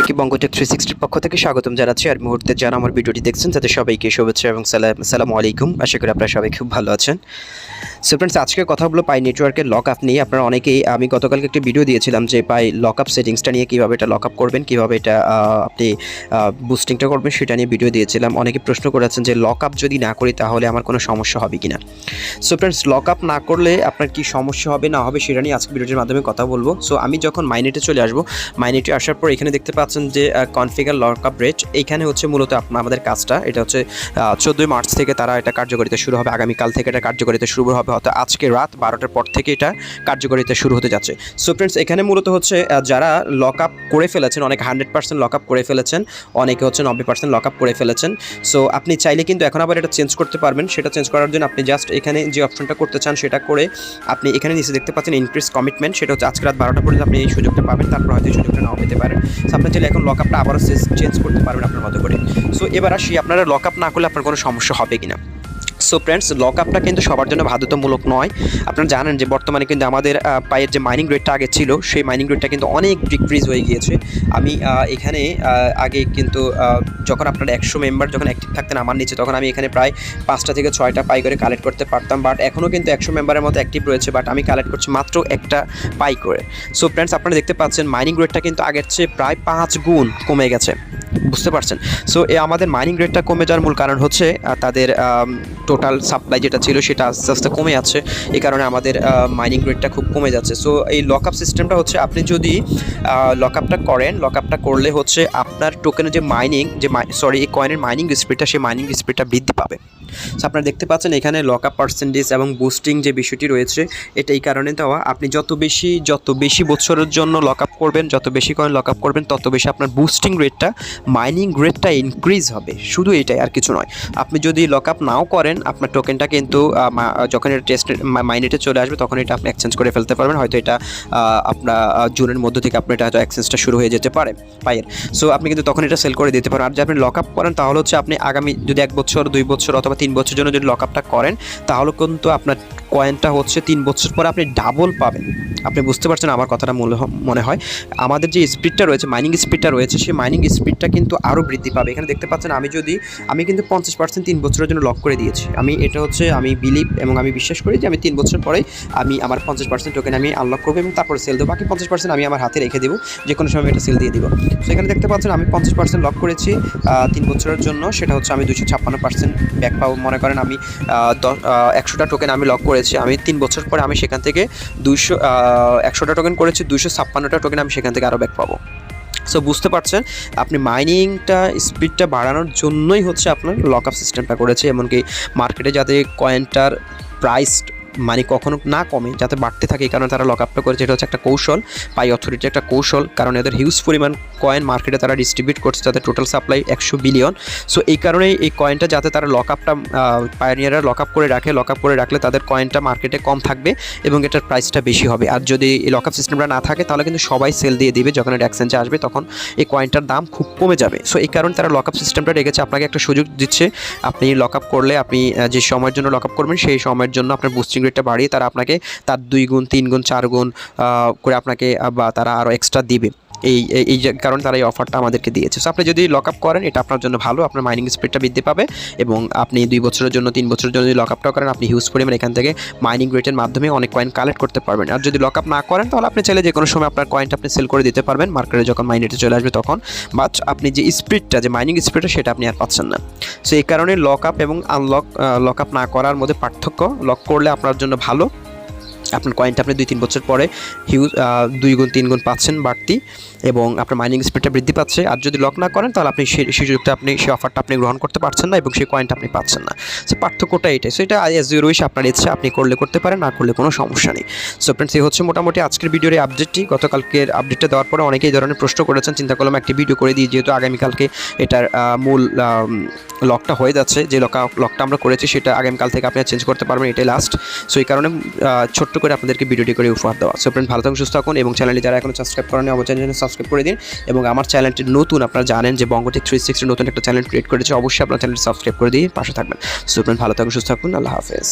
সবাইকে বঙ্গটেক 360 পক্ষ থেকে স্বাগতম জানাচ্ছি। আর মুহূর্তে যারা আমার ভিডিওটি দেখছেন তাদের সবাইকে শুভেচ্ছা এবং আসসালামু আলাইকুম। আশা করি আপনারা সবাই খুব ভালো আছেন। সো ফ্রেন্ডস, আজকে কথা হলো পাই নেটওয়ার্কের লক আপ নিয়ে। আপনারা অনেকেই, আমি গতকালকে একটা ভিডিও দিয়েছিলাম যে পাই লক আপ সেটিংসটা নিয়ে, কীভাবে এটা লক আপ করবেন, কীভাবে এটা আপনি বুস্টিংটা করবেন সেটা নিয়ে ভিডিও দিয়েছিলাম। অনেকে প্রশ্ন করেছেন যে লক আপ যদি না করি তাহলে আমার কোনো সমস্যা হবে কিনা। সো ফ্রেন্ডস, লক আপ না করলে আপনার কি সমস্যা হবে না হবে সেটা নিয়ে আজকে ভিডিওটির মাধ্যমে কথা বলবো। সো আমি যখন মাইনেটে চলে আসবো, মাইনেটে আসার পর এখানে দেখতে পাচ্ছেন যে কনফিগার লক আপ রেট, এইখানে হচ্ছে মূলত আমাদের কাজটা। এটা হচ্ছে 14 মার্চ থেকে তারা এটা কার্যকারিতা শুরু হবে। আগামীকাল থেকে এটা কার্যকারিতা শুরু হবে, হয়তো আজকে রাত 12টার পর থেকে এটা কার্যকারিতা শুরু হতে যাচ্ছে। সো ফ্রেন্ডস, এখানে মূলত হচ্ছে যারা লক আপ করে ফেলেছেন, অনেক 100% লক আপ করে ফেলেছেন, অনেকে হচ্ছে 90% লক আপ করে ফেলেছেন। সো আপনি চাইলে কিন্তু এখন আবার এটা চেঞ্জ করতে পারবেন। সেটা চেঞ্জ করার জন্য আপনি জাস্ট এখানে যে অপশনটা করতে চান সেটা করে আপনি এখানে নিচে দেখতে পাচ্ছেন ইনক্রিজ কমিটমেন্ট, সেটা হচ্ছে আজকে রাত 12টা পর্যন্ত আপনি এই সুযোগটা পাবেন, তারপর হয়তো এই সুযোগটা নাও পেতে পারেন। সো আপনি চাইলে এখন লক আপটা আবারও চেঞ্জ করতে পারবেন আপনার মতো করে। সো এবার আসি, আপনারা লক আপ না করলে আপনার কোনো সমস্যা হবে কিনা। সো ফ্রেন্ডস, লক আপটা কিন্তু সবার জন্য বাধ্যতামূলক নয়। আপনারা জানেন যে বর্তমানে কিন্তু আমাদের পায়ের যে মাইনিং রেটটা আগে ছিল, সেই মাইনিং রেটটা কিন্তু অনেক ডিক্রিজ হয়ে গিয়েছে। আমি এখানে আগে কিন্তু যখন আপনার 100 মেম্বার যখন অ্যাক্টিভ থাকতেন আমার নিচে, তখন আমি এখানে প্রায় 5টা থেকে 6টা পাই করে কালেক্ট করতে পারতাম। বাট এখনও কিন্তু 100 মেম্বারের মতো অ্যাক্টিভ রয়েছে, বাট আমি কালেক্ট করছি মাত্র একটা পাই করে। সো ফ্রেন্ডস, আপনারা দেখতে পাচ্ছেন মাইনিং রেটটা কিন্তু আগের চেয়ে প্রায় 5 গুণ কমে গেছে, বুঝতে পারছেন। সো আমাদের মাইনিং রেটটা কমে যাওয়ার মূল কারণ হচ্ছে তাদের টোটাল সাপ্লাই যেটা ছিল সেটা আস্তে আস্তে কমে যাচ্ছে, এই কারণে আমাদের মাইনিং রেটটা খুব কমে যাচ্ছে। সো এই লক আপ সিস্টেমটা হচ্ছে, আপনি যদি লক আপটা করেন, লক আপটা করলে হচ্ছে আপনার টোকেনের যে মাইনিং এই কয়েনের মাইনিং স্পিডটা, সেই মাইনিং স্পিডটা বৃদ্ধি পাবে। সো আপনারা দেখতে পাচ্ছেন এখানে লক আপ পার্সেন্টেজ এবং বুস্টিং যে বিষয়টি রয়েছে, এটা এই কারণে দেওয়া, আপনি যত বেশি বছরের জন্য লক আপ করবেন, যত বেশি কয়েন লক আপ করবেন, তত বেশি আপনার বুস্টিং রেটটা, মাইনিং রেটটা ইনক্রিজ হবে। শুধু এটাই, আর কিছু নয়। আপনি যদি লক আপ নাও করেন, আপনার টোকেনটা কিন্তু যখন এটা টেস্ট মাইনেটে চলে আসবে তখন এটা আপনি এক্সচেঞ্জ করে ফেলতে পারবেন। হয়তো এটা আপনার জুনের মধ্য থেকে আপনার এটা হয়তো এক্সচেঞ্জটা শুরু হয়ে যেতে পারে পায়ের। সো আপনি কিন্তু তখন এটা সেল করে দিতে পারেন। আর যদি আপনি লক আপ করেন তাহলে হচ্ছে আপনি আগামী যদি 1 বছর 2 বছর অথবা 3 বছরের জন্য যদি লক আপটা করেন, তাহলে কিন্তু আপনার কয়েনটা হচ্ছে 3 বছর পরে আপনি ডাবল পাবেন। আপনি বুঝতে পারছেন আমার কথাটা মনে হয়। আমাদের যে স্পিডটা রয়েছে, মাইনিং স্পিডটা রয়েছে, সেই মাইনিং স্পিডটা কিন্তু আরও বৃদ্ধি পাবে। এখানে দেখতে পাচ্ছেন আমি কিন্তু 50% 3 বছরের জন্য লক করে দিয়েছি। আমি বিলিভ এবং আমি বিশ্বাস করি যে আমি 3 বছর পরে আমি আমার 50% টোকেন আমি আনলক করবো এবং তারপরে সেল দেবো। বাকি 50% আমি আমার হাতে রেখে দেবো, যে কোনো সময় এটা সেল দিয়ে দিব। সো এখানে দেখতে পাচ্ছেন আমি 50% লক করেছি 3 বছরের জন্য, সেটা হচ্ছে আমি 256% ব্যাক পাবো। মনে করেন আমি 100টা টোকেন আমি লক করেছি, আমি 3 বছর পরে আমি সেখান থেকে 100টা টোকেন করেছি, 256টা টোকেন আমি সেখান থেকে আরও ব্যাক পাবো। সো বুঝতে পারছেন, আপনি মাইনিংটা স্পিডটা বাড়ানোর জন্যই হচ্ছে আপনার লক আপ সিস্টেমটা করেছে। এমনকি মার্কেটে যাতে কয়েনটার প্রাইস মানে কখনো না কমে, যাতে বাড়তে থাকে, এই কারণে তারা লক আপটা করেছে। এটা হচ্ছে একটা কৌশল, পাই অথরিটির একটা কৌশল, কারণ এদের হিউজ পরিমাণ কয়েন মার্কেটে তারা ডিস্ট্রিবিউট করছে, তাদের টোটাল সাপ্লাই 100 বিলিয়ন। সো এই কারণেই এই কয়েনটা যাতে তারা লক আপটা পায়োনিয়াররা লক আপ করে রাখে, লক আপ করে রাখলে তাদের কয়েনটা মার্কেটে কম থাকবে এবং এটার প্রাইসটা বেশি হবে। আর যদি এই লক আপ সিস্টেমটা না থাকে তাহলে কিন্তু সবাই সেল দিয়ে দিবে, যখন এটা এক্সচেঞ্জে আসবে তখন এই কয়েনটার দাম খুব কমে যাবে। সো এই কারণে তারা লক আপ সিস্টেমটা রেখেছে, আপনাকে একটা সুযোগ দিচ্ছে। আপনি লক আপ করলে, আপনি যে সময়ের জন্য লক আপ করবেন সেই সময়ের জন্য আপনার বুস্টিং রেটটা বাড়িয়ে তারা আপনাকে তার 2 গুণ 3 গুণ 4 গুণ করে আপনাকে বা তারা আরও এক্সট্রা দিবে। এই কারণে তারা এই অফারটা আমাদেরকে দিয়েছে। সো আপনি যদি লক আপ করেন, এটা আপনার জন্য ভালো, আপনার মাইনিং স্পিডটা বৃদ্ধি পাবে এবং আপনি 2 বছরের জন্য 3 বছরের জন্য যদি লক আপটাও করেন, আপনি হিউজ পরিমাণ এখান থেকে মাইনিং রেটের মাধ্যমে অনেক কয়েন কালেক্ট করতে পারবেন। আর যদি লক আপ না করেন তাহলে আপনি চাইলে যে কোনো সময় আপনার কয়েনটা আপনি সেল করে দিতে পারবেন মার্কেটে যখন মাইনেটে চলে আসবে তখন। বাট আপনি যে স্পিডটা, যে মাইনিং স্পিডটা, সেটা আপনি আর পাচ্ছেন না। সো এই কারণে লক আপ এবং লক আপ না করার মধ্যে পার্থক্য। লক করলে আপনার জন্য ভালো, আপনার কয়েনটা আপনি 2-3 বছর পরে হিউজ 2 গুণ 3 গুণ পাচ্ছেন বাড়তি এবং আপনার মাইনিং স্পিডটা বৃদ্ধি পাচ্ছে। আর যদি লক না করেন তাহলে আপনি সেই সুযোগটা, সেই অফারটা আপনি গ্রহণ করতে পারছেন না এবং সেই কয়েনটা আপনি পাচ্ছেন না। সো পার্থক্যটা এটাই। সো এটা অ্যাজ ইউর উইশ, আপনার ইচ্ছা, আপনি করলে করতে পারেন, না করলে কোনো সমস্যা নেই। সো ফ্রেন্ডস, এই হচ্ছে মোটামুটি আজকের ভিডিওর এই আপডেটটি। গতকালকের আপডেটটা দেওয়ার পরে অনেকেই এই ধরনের প্রশ্ন করেছেন, চিন্তা করলাম একটি ভিডিও করে দিই, যেহেতু আগামীকালকে এটার মূল লকটা হয়ে যাচ্ছে। যে লকটা আমরা করেছি সেটা আগামীকাল থেকে আপনি চেঞ্জ করতে পারবেন, এটাই লাস্ট। সো এই কারণে ছোট্ট করে আপনাদেরকে ভিডিওটি করে উপহার দেওয়া। সো ফ্রেন্ড, ভালো থাকুন, সুস্থ থাকুন এবং চ্যানেলটি যারা এখনো সাবস্ক্রাইব করেনি অবশ্যই চ্যানেলটি সাবস্ক্রাইব করে দিন। এবং আমার চ্যানেলটি নতুন, আপনারা জানেন যে বঙ্গটেক 360 নতুন একটা চ্যানেল ক্রিয়েট করেছে, অবশ্যই আপনার চ্যানেলটি সাবস্ক্রাইব করে দিয়ে পাশে থাকবেন। সো ফ্রেন্ড, ভালো থাকুন, সুস্থ থাকুন, আল্লাহ হাফেজ।